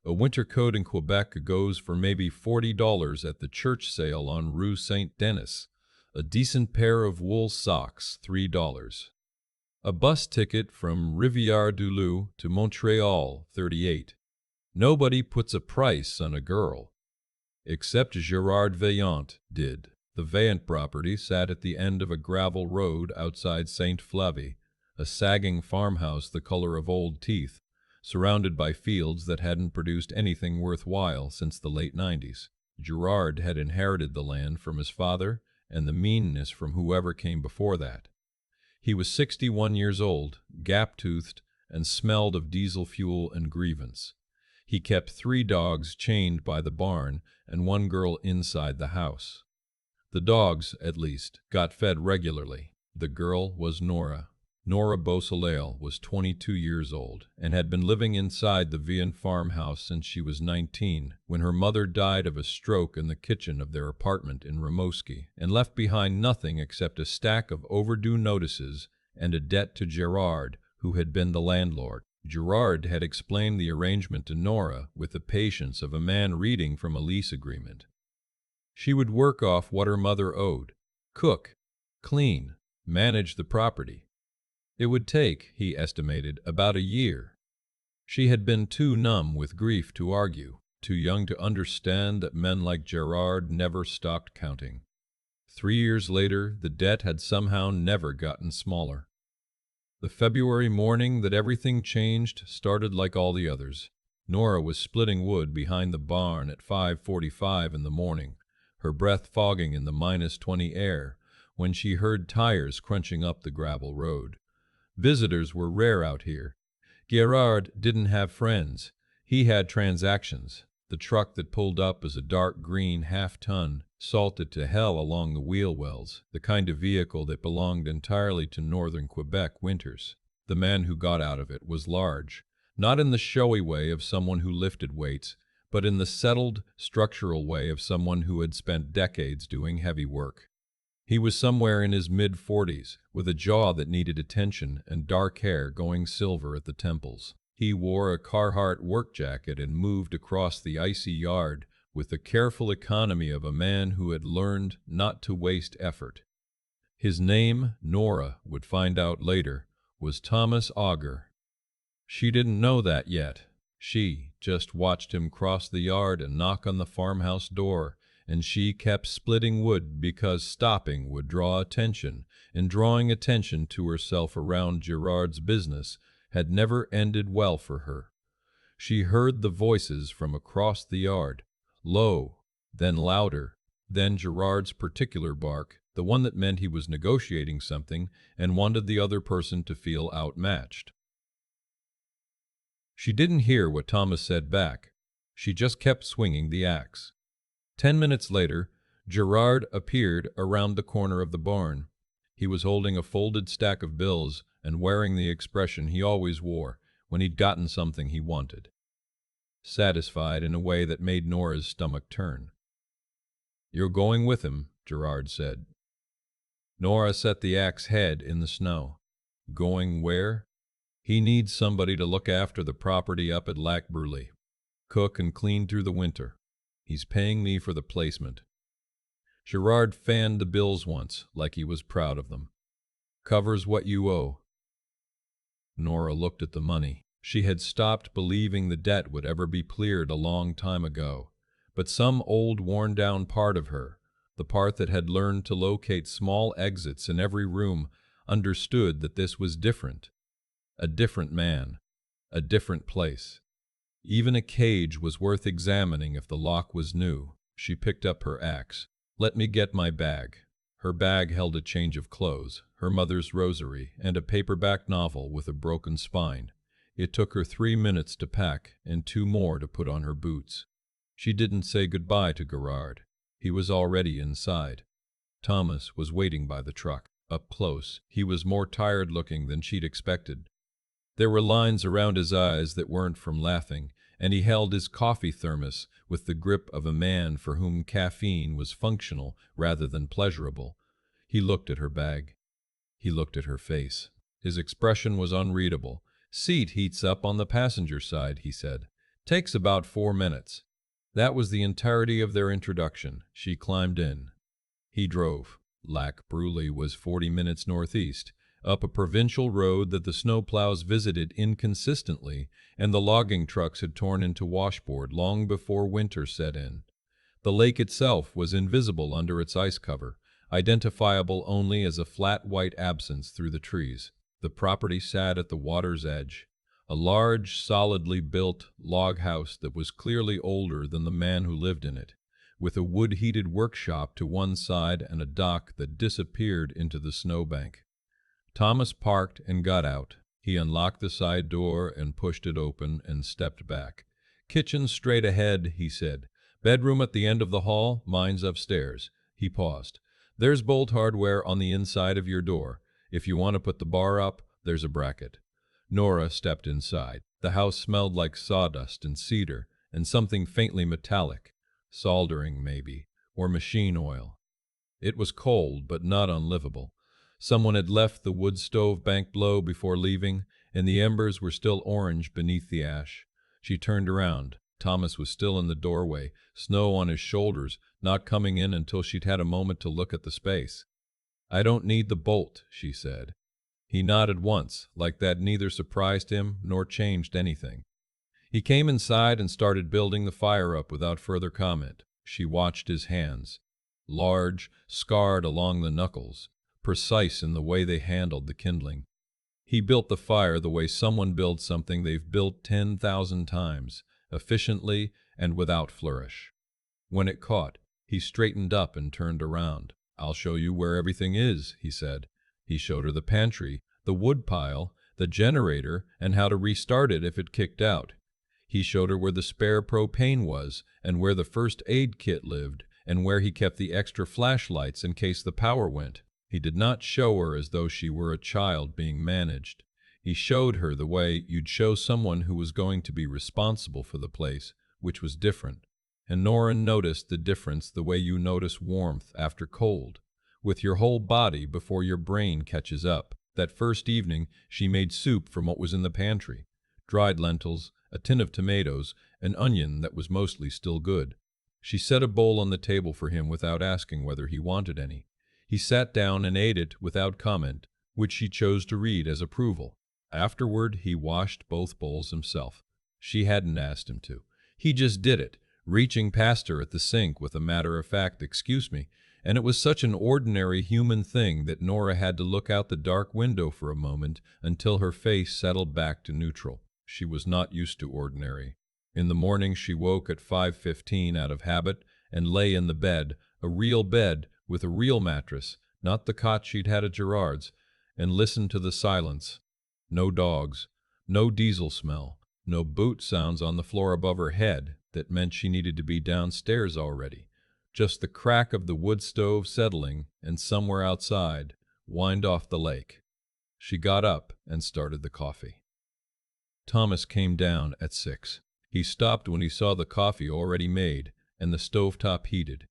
A winter coat in Quebec goes for maybe $40 at the church sale on Rue Saint-Denis. A decent pair of wool socks, $3. A bus ticket from Rivière-du-Loup to Montreal, 38. Nobody puts a price on a girl. Except Gerard Vaillant did. The Vaillant property sat at the end of a gravel road outside Saint Flavie, a sagging farmhouse the color of old teeth, surrounded by fields that hadn't produced anything worthwhile since the late 90s. Gerard had inherited the land from his father and the meanness from whoever came before that. He was 61 years old, gap-toothed, and smelled of diesel fuel and grievance. He kept 3 dogs chained by the barn and 1 girl inside the house. The dogs, at least, got fed regularly. The girl was Nora. Nora Beausoleil was 22 years old and had been living inside the Vaillant farmhouse since she was 19, when her mother died of a stroke in the kitchen of their apartment in Rimouski and left behind nothing except a stack of overdue notices and a debt to Gerard, who had been the landlord. Gerard had explained the arrangement to Nora with the patience of a man reading from a lease agreement. She would work off what her mother owed, cook, clean, manage the property. It would take, he estimated, about a year. She had been too numb with grief to argue, too young to understand that men like Gerard never stopped counting. 3 years later, the debt had somehow never gotten smaller. The February morning that everything changed started like all the others. Nora was splitting wood behind the barn at 5:45 in the morning, her breath fogging in the -20 air, when she heard tires crunching up the gravel road. Visitors were rare out here. Gerard didn't have friends. He had transactions. The truck that pulled up as a dark green half-ton, salted to hell along the wheel wells, the kind of vehicle that belonged entirely to northern Quebec winters. The man who got out of it was large, not in the showy way of someone who lifted weights, but in the settled, structural way of someone who had spent decades doing heavy work. He was somewhere in his mid-40s, with a jaw that needed attention and dark hair going silver at the temples. He wore a Carhartt work jacket and moved across the icy yard with the careful economy of a man who had learned not to waste effort. His name, Nora would find out later, was Thomas Auger. She didn't know that yet. She just watched him cross the yard and knock on the farmhouse door, and she kept splitting wood because stopping would draw attention, and drawing attention to herself around Gerard's business had never ended well for her. She heard the voices from across the yard, low, then louder, then Gerard's particular bark, the one that meant he was negotiating something and wanted the other person to feel outmatched. She didn't hear what Thomas said back. She just kept swinging the axe. 10 minutes later, Gerard appeared around the corner of the barn. He was holding a folded stack of bills and wearing the expression he always wore when he'd gotten something he wanted. Satisfied in a way that made Nora's stomach turn. "You're going with him," Gerard said. Nora set the axe head in the snow. "Going where?" "He needs somebody to look after the property up at Lac Brûlé. Cook and clean through the winter. He's paying me for the placement." Gerard fanned the bills once, like he was proud of them. "Covers what you owe." Nora looked at the money. She had stopped believing the debt would ever be cleared a long time ago, but some old worn-down part of her, the part that had learned to locate small exits in every room, understood that this was different. A different man, a different place. Even a cage was worth examining if the lock was new. She picked up her axe. "Let me get my bag." Her bag held a change of clothes, her mother's rosary, and a paperback novel with a broken spine. It took her 3 minutes to pack and 2 more to put on her boots. She didn't say goodbye to Gerard. He was already inside. Thomas was waiting by the truck. Up close, he was more tired-looking than she'd expected. There were lines around his eyes that weren't from laughing, and he held his coffee thermos with the grip of a man for whom caffeine was functional rather than pleasurable. He looked at her bag. He looked at her face. His expression was unreadable. "Seat heats up on the passenger side," he said. Takes about 4 minutes. That was the entirety of their introduction. She climbed in. He drove. Lac Brule was 40 minutes northeast, up a provincial road that the snowplows visited inconsistently and the logging trucks had torn into washboard long before winter set in. The lake itself was invisible under its ice cover, identifiable only as a flat white absence through the trees. The property sat at the water's edge, a large, solidly built log house that was clearly older than the man who lived in it, with a wood-heated workshop to one side and a dock that disappeared into the snowbank. Thomas parked and got out. He unlocked the side door and pushed it open and stepped back. "Kitchen straight ahead," he said. "Bedroom at the end of the hall, mine's upstairs." He paused. "There's bolt hardware on the inside of your door. If you want to put the bar up, there's a bracket." Nora stepped inside. The house smelled like sawdust and cedar and something faintly metallic, soldering maybe, or machine oil. It was cold, but not unlivable. Someone had left the wood stove banked low before leaving, and the embers were still orange beneath the ash. She turned around. Thomas was still in the doorway, snow on his shoulders, not coming in until she'd had a moment to look at the space. "I don't need the bolt," she said. He nodded once, like that neither surprised him nor changed anything. He came inside and started building the fire up without further comment. She watched his hands, large, scarred along the knuckles, precise in the way they handled the kindling. He built the fire the way someone builds something they've built 10,000 times, efficiently and without flourish. When it caught, he straightened up and turned around. "I'll show you where everything is," he said. He showed her the pantry, the wood pile, the generator, and how to restart it if it kicked out. He showed her where the spare propane was, and where the first aid kit lived, and where he kept the extra flashlights in case the power went. He did not show her as though she were a child being managed. He showed her the way you'd show someone who was going to be responsible for the place, which was different. And Nora noticed the difference the way you notice warmth after cold, with your whole body before your brain catches up. That first evening, she made soup from what was in the pantry. Dried lentils, a tin of tomatoes, an onion that was mostly still good. She set a bowl on the table for him without asking whether he wanted any. He sat down and ate it without comment, which she chose to read as approval. Afterward, he washed both bowls himself. She hadn't asked him to. He just did it, reaching past her at the sink with a matter-of-fact "excuse me," and it was such an ordinary human thing that Nora had to look out the dark window for a moment until her face settled back to neutral. She was not used to ordinary. In the morning she woke at 5:15 out of habit and lay in the bed, a real bed with a real mattress, not the cot she'd had at Gerard's, and listened to the silence. No dogs, no diesel smell, no boot sounds on the floor above her head that meant she needed to be downstairs already. Just the crack of the wood stove settling, and somewhere outside, wind off the lake. She got up and started the coffee. Thomas came down at 6. He stopped when he saw the coffee already made and the stovetop heated.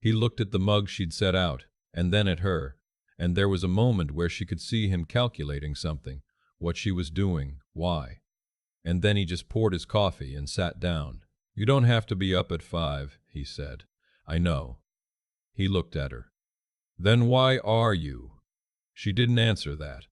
He looked at the mug she'd set out, and then at her, and there was a moment where she could see him calculating something, what she was doing, why. And then he just poured his coffee and sat down. "You don't have to be up at 5, he said. "I know." He looked at her. "Then why are you?" She didn't answer that.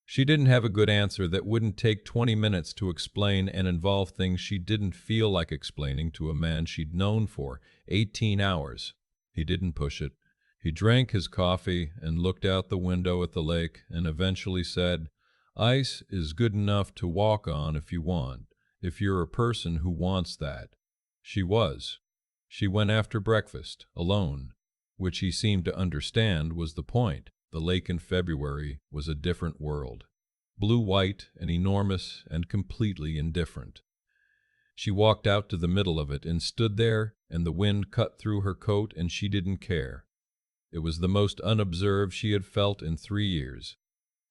She didn't have a good answer that wouldn't take 20 minutes to explain and involve things she didn't feel like explaining to a man she'd known for 18 hours. He didn't push it. He drank his coffee and looked out the window at the lake and eventually said, "Ice is good enough to walk on if you want, if you're a person who wants that." She was. She went after breakfast, alone, which he seemed to understand was the point. The lake in February was a different world, blue-white and enormous and completely indifferent. She walked out to the middle of it and stood there, and the wind cut through her coat and she didn't care. It was the most unobserved she had felt in 3 years.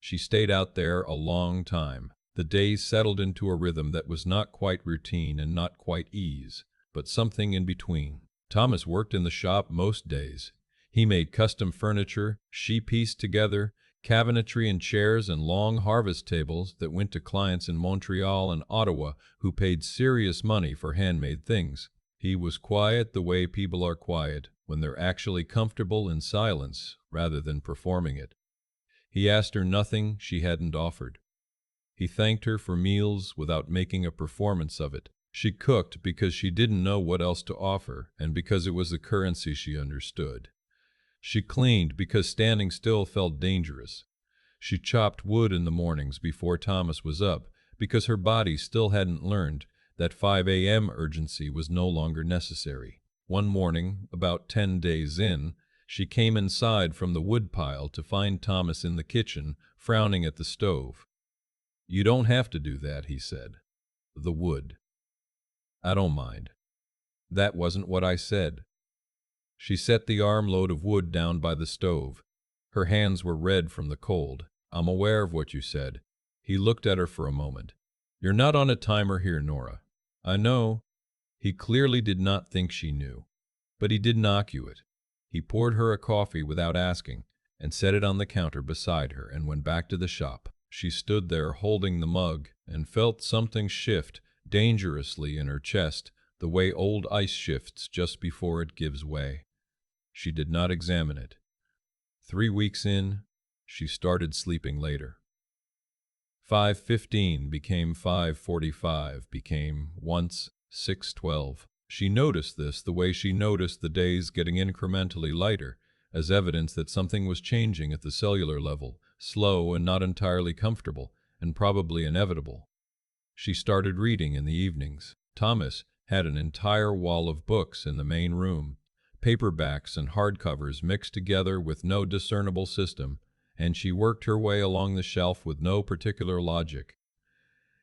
She stayed out there a long time. The days settled into a rhythm that was not quite routine and not quite ease, but something in between. Thomas worked in the shop most days. He made custom furniture, she pieced together, cabinetry and chairs and long harvest tables that went to clients in Montreal and Ottawa who paid serious money for handmade things. He was quiet the way people are quiet when they're actually comfortable in silence rather than performing it. He asked her nothing she hadn't offered. He thanked her for meals without making a performance of it. She cooked because she didn't know what else to offer and because it was the currency she understood. She cleaned because standing still felt dangerous. She chopped wood in the mornings before Thomas was up because her body still hadn't learned that 5 a.m. urgency was no longer necessary. One morning, about 10 days in, she came inside from the woodpile to find Thomas in the kitchen, frowning at the stove. "You don't have to do that," he said. "The wood." "I don't mind." "That wasn't what I said." She set the armload of wood down by the stove. Her hands were red from the cold. "I'm aware of what you said." He looked at her for a moment. "You're not on a timer here, Nora." "I know." He clearly did not think she knew. But he did knock you it. He poured her a coffee without asking, and set it on the counter beside her and went back to the shop. She stood there holding the mug and felt something shift dangerously in her chest, the way old ice shifts just before it gives way. She did not examine it. 3 weeks in, she started sleeping later. 5:15 became 5:45, became once 6:12. She noticed this the way she noticed the days getting incrementally lighter, as evidence that something was changing at the cellular level, slow and not entirely comfortable, and probably inevitable. She started reading in the evenings. Thomas had an entire wall of books in the main room, paperbacks and hardcovers mixed together with no discernible system, and she worked her way along the shelf with no particular logic.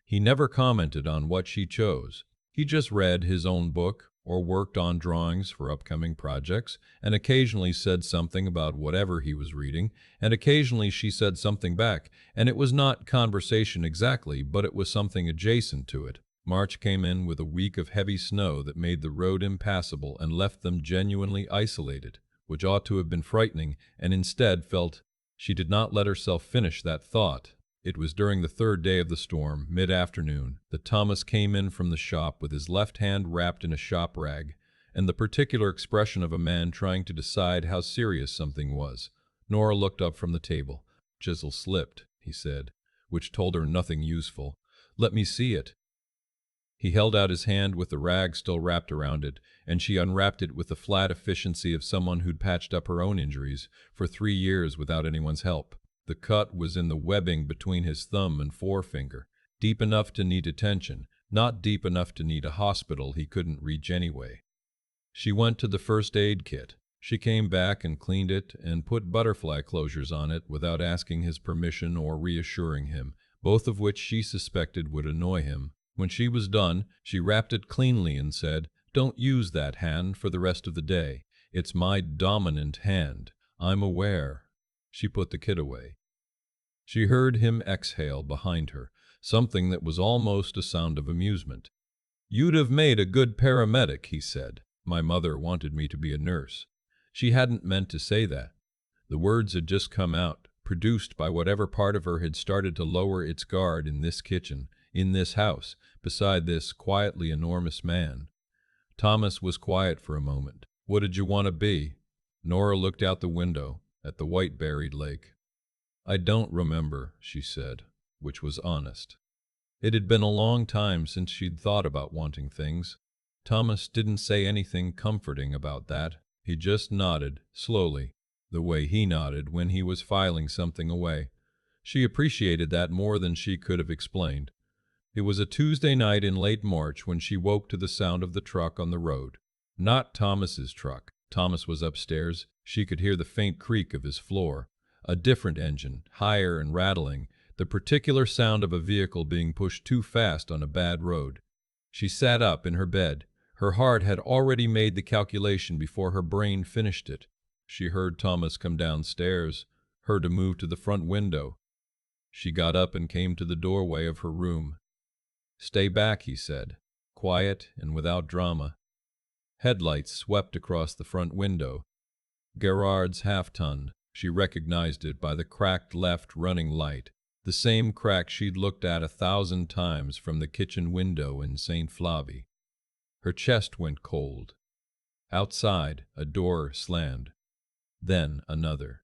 He never commented on what she chose. He just read his own book or worked on drawings for upcoming projects, and occasionally said something about whatever he was reading, and occasionally she said something back, and it was not conversation exactly, but it was something adjacent to it. March came in with a week of heavy snow that made the road impassable and left them genuinely isolated, which ought to have been frightening, and instead felt. She did not let herself finish that thought. It was during the third day of the storm, mid-afternoon, that Thomas came in from the shop with his left hand wrapped in a shop rag, and the particular expression of a man trying to decide how serious something was. Nora looked up from the table. "Chisel slipped," he said, which told her nothing useful. "Let me see it." He held out his hand with the rag still wrapped around it, and she unwrapped it with the flat efficiency of someone who'd patched up her own injuries for 3 years without anyone's help. The cut was in the webbing between his thumb and forefinger, deep enough to need attention, not deep enough to need a hospital he couldn't reach anyway. She went to the first aid kit. She came back and cleaned it and put butterfly closures on it without asking his permission or reassuring him, both of which she suspected would annoy him. When she was done, she wrapped it cleanly and said, "Don't use that hand for the rest of the day. It's my dominant hand. I'm aware." She put the kit away. She heard him exhale behind her, something that was almost a sound of amusement. "You'd have made a good paramedic," he said. "My mother wanted me to be a nurse." She hadn't meant to say that. The words had just come out, produced by whatever part of her had started to lower its guard in this kitchen, in this house, beside this quietly enormous man. Thomas was quiet for a moment. "What did you want to be?" Nora looked out the window at the white-berried lake. "I don't remember," she said, which was honest. It had been a long time since she'd thought about wanting things. Thomas didn't say anything comforting about that. He just nodded, slowly, the way he nodded when he was filing something away. She appreciated that more than she could have explained. It was a Tuesday night in late March when she woke to the sound of the truck on the road. Not Thomas's truck. Thomas was upstairs. She could hear the faint creak of his floor. A different engine, higher and rattling, the particular sound of a vehicle being pushed too fast on a bad road. She sat up in her bed. Her heart had already made the calculation before her brain finished it. She heard Thomas come downstairs, heard him move to the front window. She got up and came to the doorway of her room. "Stay back," he said, quiet and without drama. Headlights swept across the front window. Gerard's half-ton. She recognized it by the cracked left running light, the same crack she'd looked at 1,000 times from the kitchen window in St. Flavie. Her chest went cold. Outside, a door slammed. Then another.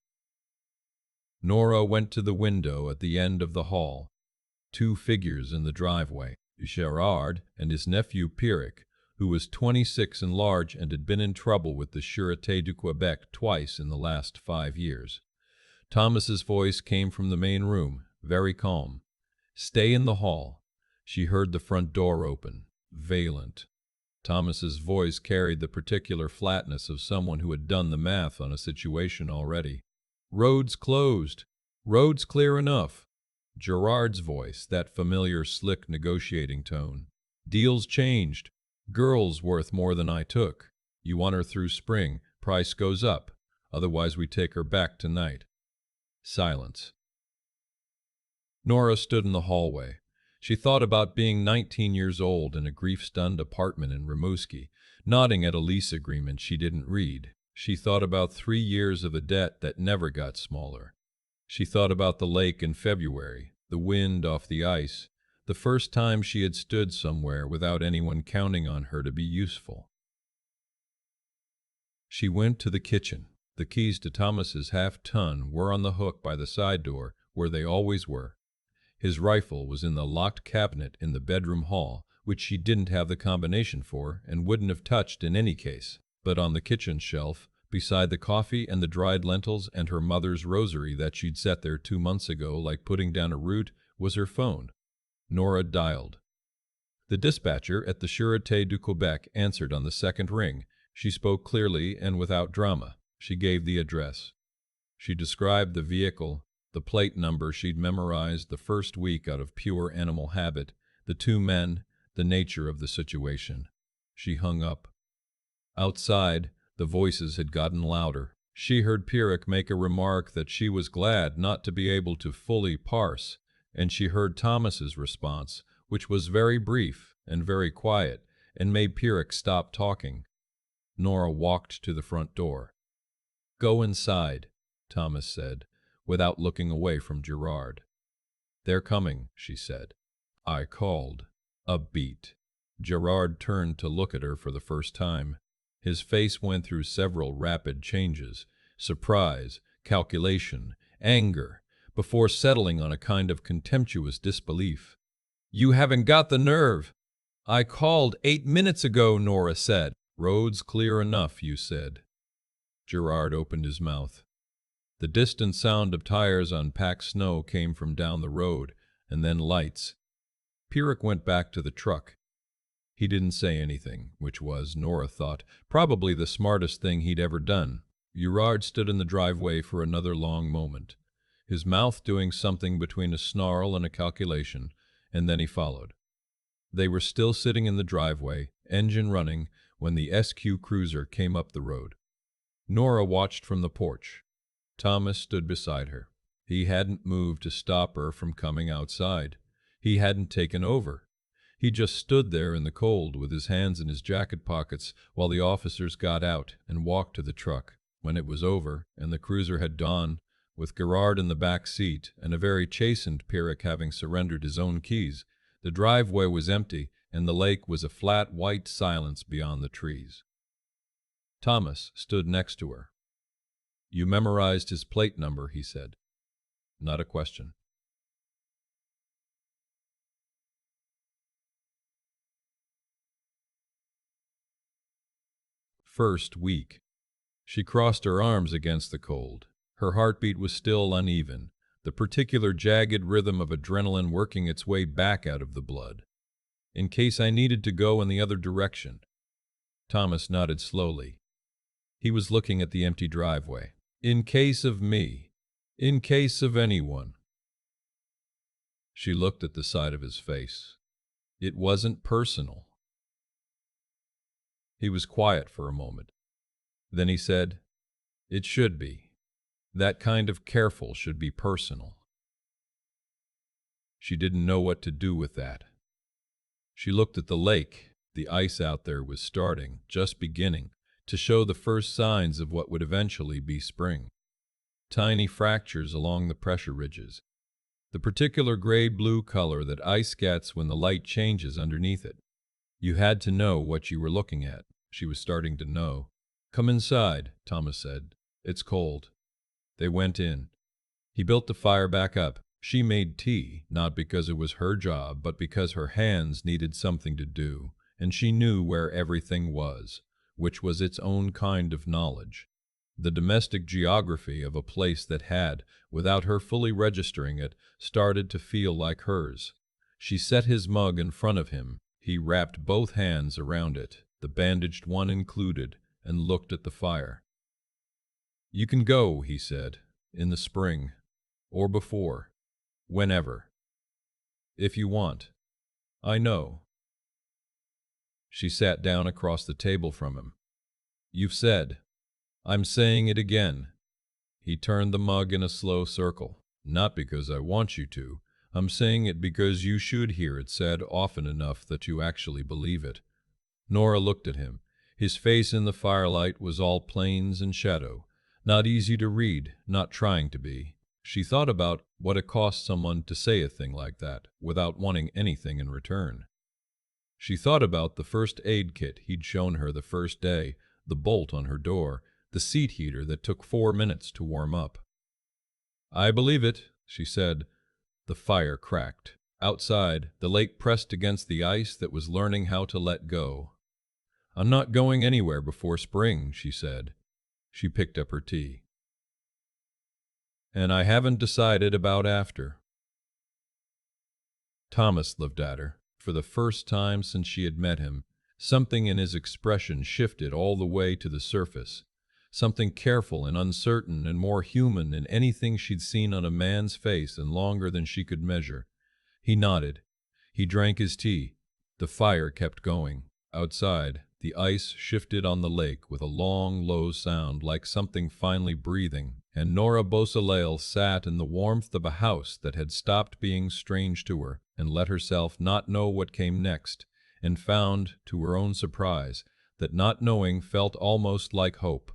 Nora went to the window at the end of the hall. Two figures in the driveway, Gerard and his nephew Pierrick, who was 26 and large and had been in trouble with the Sûreté du Quebec twice in the last 5 years. Thomas's voice came from the main room, very calm. "Stay in the hall." She heard the front door open. Valent. Thomas's voice carried the particular flatness of someone who had done the math on a situation already. "Road's closed. Road's clear enough." Gerard's voice, that familiar slick negotiating tone. "Deal's changed. Girl's worth more than I took. You want her through spring, price goes up. Otherwise we take her back tonight." Silence. Nora stood in the hallway. She thought about being 19 years old in a grief-stunned apartment in Rimouski, nodding at a lease agreement she didn't read. She thought about 3 years of a debt that never got smaller. She thought about the lake in February, the wind off the ice, the first time she had stood somewhere without anyone counting on her to be useful. She went to the kitchen. The keys to Thomas's half-ton were on the hook by the side door, where they always were. His rifle was in the locked cabinet in the bedroom hall, which she didn't have the combination for and wouldn't have touched in any case. But on the kitchen shelf, beside the coffee and the dried lentils and her mother's rosary that she'd set there 2 months ago like putting down a root, was her phone. Nora dialed. The dispatcher at the Sûreté du Quebec answered on the second ring. She spoke clearly and without drama. She gave the address. She described the vehicle, the plate number she'd memorized the first week out of pure animal habit, the two men, the nature of the situation. She hung up. Outside, the voices had gotten louder. She heard Pierrick make a remark that she was glad not to be able to fully parse, and she heard Thomas's response, which was very brief and very quiet, and made Pierrick stop talking. Nora walked to the front door. "Go inside," Thomas said, without looking away from Gerard. "They're coming," she said. "I called." A beat. Gerard turned to look at her for the first time. His face went through several rapid changes: surprise, calculation, anger, before settling on a kind of contemptuous disbelief. "You haven't got the nerve!" "I called 8 minutes ago," Nora said. "Road's clear enough, you said." Gerard opened his mouth. The distant sound of tires on packed snow came from down the road, and then lights. Pierrick went back to the truck. He didn't say anything, which was, Nora thought, probably the smartest thing he'd ever done. Gerard stood in the driveway for another long moment, his mouth doing something between a snarl and a calculation, and then he followed. They were still sitting in the driveway, engine running, when the SQ cruiser came up the road. Nora watched from the porch. Thomas stood beside her. He hadn't moved to stop her from coming outside. He hadn't taken over. He just stood there in the cold with his hands in his jacket pockets while the officers got out and walked to the truck. When it was over and the cruiser had gone, with Gerard in the back seat and a very chastened Pierrick having surrendered his own keys, the driveway was empty and the lake was a flat white silence beyond the trees. Thomas stood next to her. "You memorized his plate number," he said. Not a question. First week. She crossed her arms against the cold. Her heartbeat was still uneven, the particular jagged rhythm of adrenaline working its way back out of the blood. "In case I needed to go in the other direction." Thomas nodded slowly. He was looking at the empty driveway. "In case of me. In case of anyone." She looked at the side of his face. It wasn't personal. He was quiet for a moment. Then he said, "It should be. That kind of careful should be personal." She didn't know what to do with that. She looked at the lake. The ice out there was starting, just beginning, to show the first signs of what would eventually be spring. tiny fractures along the pressure ridges, the particular gray-blue color that ice gets when the light changes underneath it. You had to know what you were looking at. She was starting to know. "Come inside," Thomas said. "It's cold." They went in. He built the fire back up. She made tea, not because it was her job, but because her hands needed something to do, and she knew where everything was, which was its own kind of knowledge. The domestic geography of a place that had, without her fully registering it, started to feel like hers. She set his mug in front of him. He wrapped both hands around it, the bandaged one included, and looked at the fire. "You can go," he said, "in the spring, or before, whenever, if you want. I know." She sat down across the table from him. "You've said. I'm saying it again." He turned the mug in a slow circle. "Not because I want you to. I'm saying it because you should hear it said often enough that you actually believe it." Nora looked at him. His face in the firelight was all planes and shadow, not easy to read, not trying to be. She thought about what it cost someone to say a thing like that, without wanting anything in return. She thought about the first aid kit he'd shown her the first day, the bolt on her door, the seat heater that took 4 minutes to warm up. "I believe it," she said. The fire cracked. Outside, the lake pressed against the ice that was learning how to let go. "I'm not going anywhere before spring," she said. She picked up her tea. "And I haven't decided about after." Thomas looked at her. For the first time since she had met him, something in his expression shifted all the way to the surface. Something careful and uncertain and more human than anything she'd seen on a man's face in longer than she could measure. He nodded. He drank his tea. The fire kept going. Outside, the ice shifted on the lake with a long, low sound like something finally breathing, and Nora Beausoleil sat in the warmth of a house that had stopped being strange to her and let herself not know what came next, and found, to her own surprise, that not knowing felt almost like hope.